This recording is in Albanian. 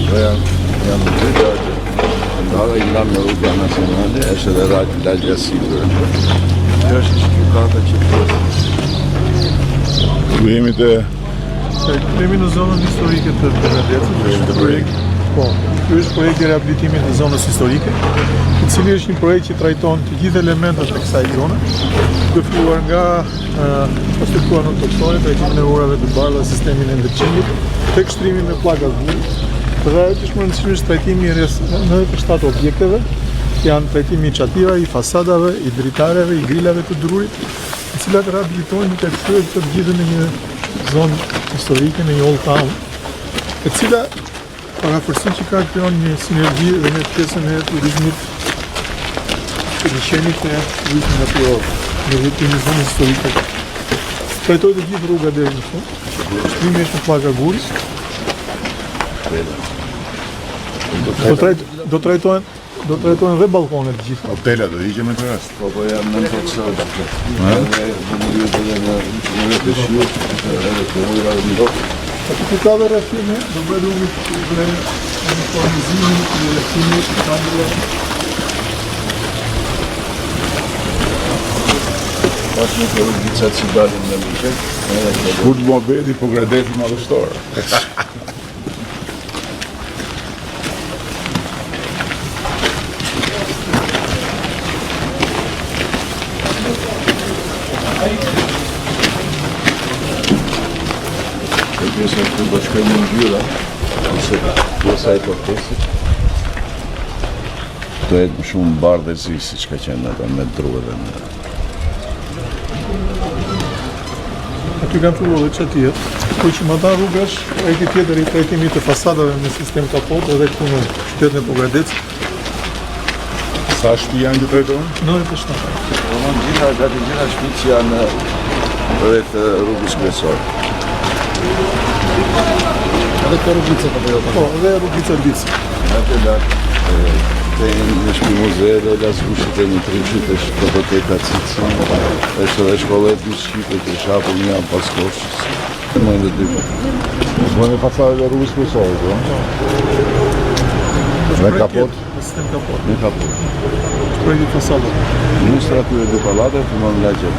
Janë të lagje. Ndara I nga me rruga nacionale, është edhe lagja Silver. Kjo është gjykata që Ku jemi të... Jemi në zonën historike të Bernadetës. Ky është projekti I riabilitimit të zonës historike, I cili është një projekt që trajton të gjithë elementet e kësaj zone, duke filluar nga struktura notoksore, trajtimin e urave të bardha, sistemin e ndërqimit, tek shtrimi me pllakat buri. Dhe ajo që është më rëndësishme është trajtimi I rreth 97 objekteve, janë trajtimi I çatirave, I fasadave, I dritareve, I grilave të drurit, të cilat rehabilitohen duke kthyer të gjithë në një zonë historike, në një old town, e cila parafërsi që ka krijon një sinergji dhe me pjesën e turizmit të liçenit e turizmit natyror, në rrugën e zonës historike. Trajtoi të gjithë rruga deri në fund. Shtrimi është në pllaka guri. Do trajtohen dhe balkonet të gjitha. Hotelat do hiqen me të rast. Po janë në proces. Aty ku ka dhe rrafime, do bëhet rrugë dhe uniformizimin I elektrikimit, kabelave. Pas një të rrugicat që dalin në liqet. Kur të muhabeti po gradeti madhështor. Pjesa këtu do shkojmë në ngjyra, ose pjesa E portesit. Do jetë më shumë bardhëzi siç ka qenë ato me dru dhe me. Aty kanë filluar dhe çatiet, por që më dha rrugash, projekti tjetër I trajtimit të fasadave me sistem kapot edhe këtu në qytetin e Pogradecës. Sa shtëpi janë që trajtohen? 97. Gati gjitha shtëpitë që janë rreth rrugës kryesore. Edhe këto rrugica apo jo? Po, edhe rrugica Elbicë. Atë lart të në shtëpi muze dhe lasgushit e një trimshit e shpototeka Cici. Është edhe shkolla e Bishqipë që është hapur një anë pas Koshës. Më në dy. Bënë e fasadë dhe rrugës kryesore, po? Me kapot? Me sistem kapot. Me kapot. Projekti fasadave. Ministra këtyre dy pallate fillon lagja.